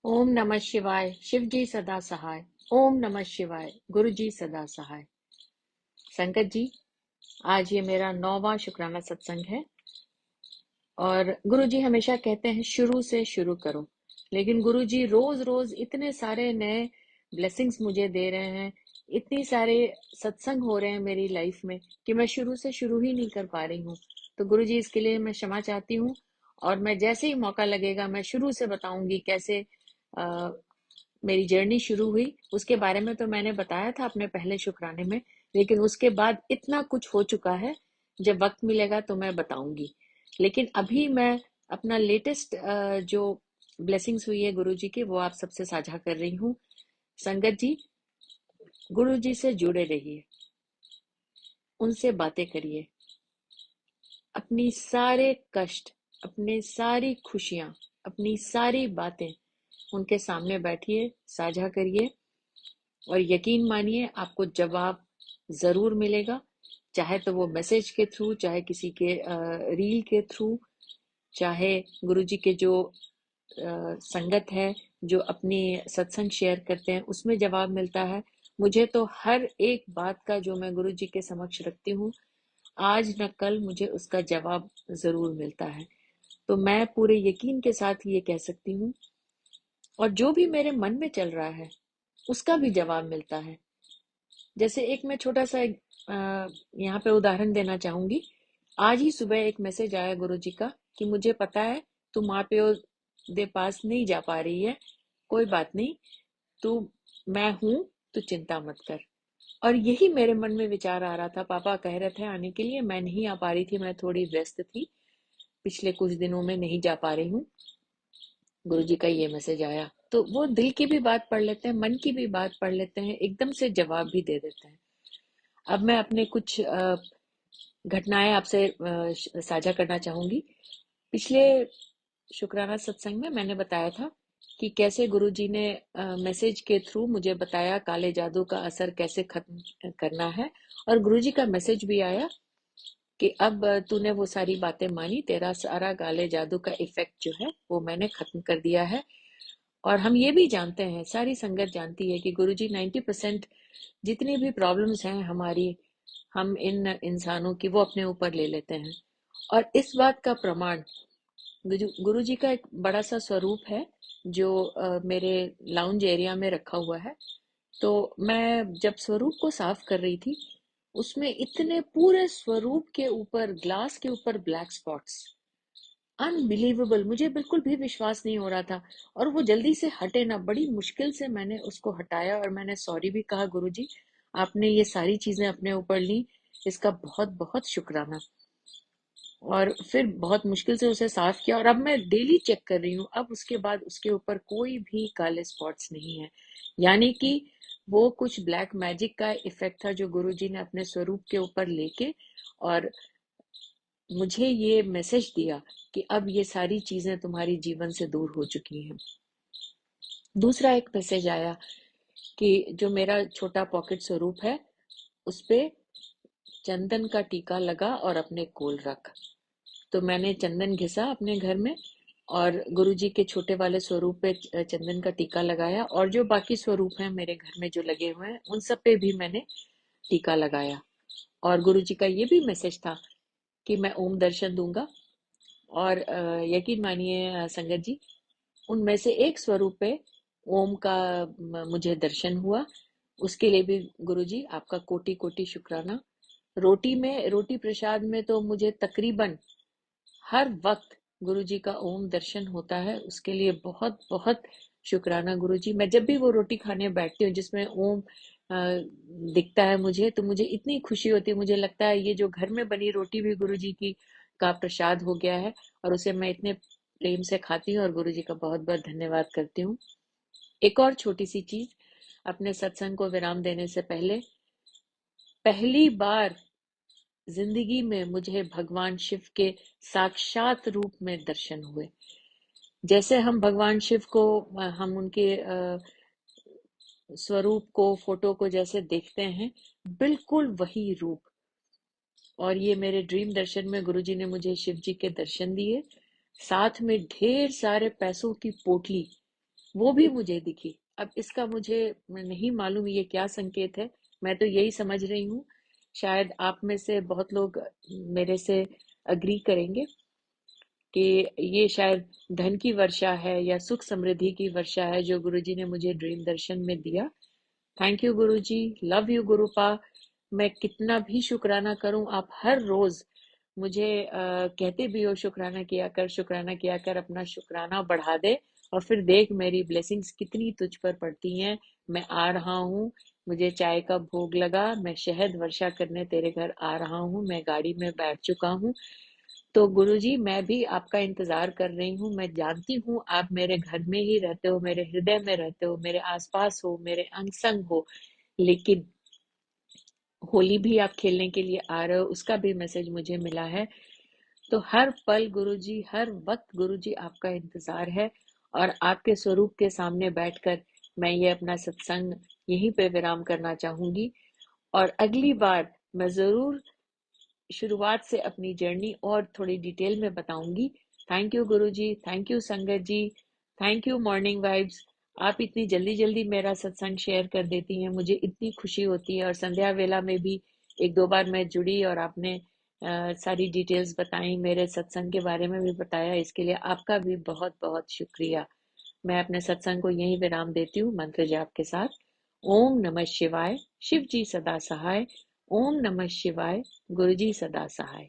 ओम नमः शिवाय। शिव जी सदा सहाय। ओम नमः शिवाय। गुरु जी सदा सहाय। संगत जी, आज ये मेरा 9वां शुक्राना सत्संग है। और गुरु जी हमेशा कहते हैं शुरू से शुरू करो, लेकिन गुरु जी रोज रोज इतने सारे नए ब्लेसिंग्स मुझे दे रहे हैं, इतनी सारे सत्संग हो रहे हैं मेरी लाइफ में कि मैं शुरू से शुरू ही नहीं कर पा रही हूँ। तो गुरु जी इसके लिए मैं क्षमा चाहती हूँ। और मैं जैसे ही मौका लगेगा मैं शुरू से बताऊंगी कैसे मेरी जर्नी शुरू हुई। उसके बारे में तो मैंने बताया था अपने पहले शुक्राने में, लेकिन उसके बाद इतना कुछ हो चुका है, जब वक्त मिलेगा तो मैं बताऊंगी। लेकिन अभी मैं अपना लेटेस्ट जो ब्लेसिंग्स हुई है गुरु जी की, वो आप सबसे साझा कर रही हूँ। संगत जी, गुरु जी से जुड़े रहिए, उनसे बातें करिए, अपनी सारे कष्ट, अपनी सारी खुशियां, अपनी सारी बातें उनके सामने बैठिए, साझा करिए, और यकीन मानिए आपको जवाब जरूर मिलेगा। चाहे तो वो मैसेज के थ्रू, चाहे किसी के रील के थ्रू, चाहे गुरुजी के जो संगत है, जो अपनी सत्संग शेयर करते हैं उसमें जवाब मिलता है। मुझे तो हर एक बात का जो मैं गुरुजी के समक्ष रखती हूँ, आज न कल मुझे उसका जवाब जरूर मिलता है। तो मैं पूरे यकीन के साथ ये कह सकती हूँ, और जो भी मेरे मन में चल रहा है उसका भी जवाब मिलता है। जैसे एक मैं छोटा सा यहाँ पे उदाहरण देना चाहूंगी। आज ही सुबह एक मैसेज आया गुरुजी का कि मुझे पता है तू माँ प्यो दे पास नहीं जा पा रही है, कोई बात नहीं, तू, मैं हूं, तू चिंता मत कर। और यही मेरे मन में विचार आ रहा था। पापा कह रहे थे आने के लिए, मैं नहीं आ पा रही थी, मैं थोड़ी व्यस्त थी, पिछले कुछ दिनों में नहीं जा पा रही हूँ। गुरुजी का ये मैसेज आया तो वो दिल की भी बात पढ़ लेते हैं, मन की भी बात पढ़ लेते हैं, एकदम से जवाब भी दे देते हैं। अब मैं अपने कुछ घटनाएं आपसे साझा करना चाहूंगी। पिछले शुक्राना सत्संग में मैंने बताया था कि कैसे गुरुजी ने मैसेज के थ्रू मुझे बताया काले जादू का असर कैसे खत्म करना है। और गुरुजी का मैसेज भी आया कि अब तूने वो सारी बातें मानी, तेरा सारा काले जादू का इफेक्ट जो है वो मैंने खत्म कर दिया है। और हम ये भी जानते हैं, सारी संगत जानती है कि गुरुजी 90% जितनी भी प्रॉब्लम्स हैं हमारी, हम इन इंसानों की वो अपने ऊपर ले लेते हैं। और इस बात का प्रमाण गुरु जी का एक बड़ा सा स्वरूप है जो मेरे लाउंज एरिया में रखा हुआ है। तो मैं जब स्वरूप को साफ कर रही थी, उसमें इतने पूरे स्वरूप के ऊपर, ग्लास के ऊपर ब्लैक स्पॉट्स, अनबिलीवेबल, मुझे बिल्कुल भी विश्वास नहीं हो रहा था। और वो जल्दी से हटे ना, बड़ी मुश्किल से मैंने उसको हटाया और मैंने सॉरी भी कहा, गुरुजी आपने ये सारी चीजें अपने ऊपर ली, इसका बहुत बहुत शुक्राना। और फिर बहुत मुश्किल से उसे साफ किया और अब मैं डेली चेक कर रही हूँ, अब उसके बाद उसके ऊपर कोई भी काले स्पॉट्स नहीं है। यानी कि वो कुछ ब्लैक मैजिक का इफेक्ट था जो गुरुजी ने अपने स्वरूप के ऊपर लेके और मुझे ये मैसेज दिया कि अब ये सारी चीजें तुम्हारी जीवन से दूर हो चुकी हैं। दूसरा एक मैसेज आया कि जो मेरा छोटा पॉकेट स्वरूप है उस पे चंदन का टीका लगा और अपने कोल रख। तो मैंने चंदन घिसा अपने घर में और गुरुजी के छोटे वाले स्वरूप पे चंदन का टीका लगाया, और जो बाकी स्वरूप हैं मेरे घर में जो लगे हुए हैं उन सब पे भी मैंने टीका लगाया। और गुरुजी का ये भी मैसेज था कि मैं ओम दर्शन दूंगा। और यकीन मानिए संगत जी, उनमें से एक स्वरूप पे ओम का मुझे दर्शन हुआ। उसके लिए भी गुरुजी आपका कोटि कोटि शुक्राना। रोटी प्रसाद में तो मुझे तकरीबन हर वक्त गुरुजी का ओम दर्शन होता है, उसके लिए बहुत बहुत शुक्राना गुरुजी। मैं जब भी वो रोटी खाने बैठती हूँ जिसमें ओम दिखता है मुझे, तो मुझे इतनी खुशी होती है, मुझे लगता है ये जो घर में बनी रोटी भी गुरुजी की का प्रसाद हो गया है, और उसे मैं इतने प्रेम से खाती हूँ और गुरुजी का बहुत बहुत धन्यवाद करती हूँ। एक और छोटी सी चीज, अपने सत्संग को विराम देने से पहले, पहली बार जिंदगी में मुझे भगवान शिव के साक्षात रूप में दर्शन हुए। जैसे हम भगवान शिव को, हम उनके स्वरूप को, फोटो को जैसे देखते हैं, बिल्कुल वही रूप। और ये मेरे ड्रीम दर्शन में गुरुजी ने मुझे शिव जी के दर्शन दिए, साथ में ढेर सारे पैसों की पोटली वो भी मुझे दिखी। अब इसका मुझे नहीं मालूम ये क्या संकेत है। मैं तो यही समझ रही हूँ, शायद आप में से बहुत लोग मेरे से अग्री करेंगे कि ये शायद धन की वर्षा है या सुख समृद्धि की वर्षा है जो गुरुजी ने मुझे ड्रीम दर्शन में दिया। Thank you Guruji, love you Gurupa. मैं कितना भी शुक्राना करूं, आप हर रोज मुझे कहते भी हो शुक्राना किया कर, अपना शुक्राना बढ़ा दे और फिर देख मेरी ब्लेसिंग्स कितनी तुझ पर पड़ती हैं। मैं आ रहा हूँ, मुझे चाय का भोग लगा, मैं शहद वर्षा करने तेरे घर आ रहा हूँ, मैं गाड़ी में बैठ चुका हूँ। तो गुरुजी मैं भी आपका इंतजार कर रही हूँ। मैं जानती हूँ आप मेरे घर में ही रहते हो, मेरे हृदय में रहते हो, मेरे आसपास हो, मेरे अंग संग हो। लेकिन होली भी आप खेलने के लिए आ रहे हो, उसका भी मैसेज मुझे मिला है। तो हर पल गुरुजी, हर वक्त गुरुजी आपका इंतजार है और आपके स्वरूप के सामने बैठकर मैं ये अपना सत्संग यहीं पे विराम करना चाहूंगी। और अगली बार मैं जरूर शुरुआत से अपनी जर्नी और थोड़ी डिटेल में बताऊंगी। Thank you Guruji, thank you संगत जी, थैंक यू मॉर्निंग वाइब्स। आप इतनी जल्दी जल्दी मेरा सत्संग शेयर कर देती हैं, मुझे इतनी खुशी होती है। और संध्या वेला में भी एक दो बार मैं जुड़ी और आपने सारी डिटेल्स बताई, मेरे सत्संग के बारे में भी बताया, इसके लिए आपका भी बहुत बहुत शुक्रिया। मैं अपने सत्संग को यहीं विराम देती हूँ मंत्र जाप के साथ। ओम नमः शिवाय, शिव जी सदा सहाय। ओम नमः शिवाय, गुरु जी सदा सहाय।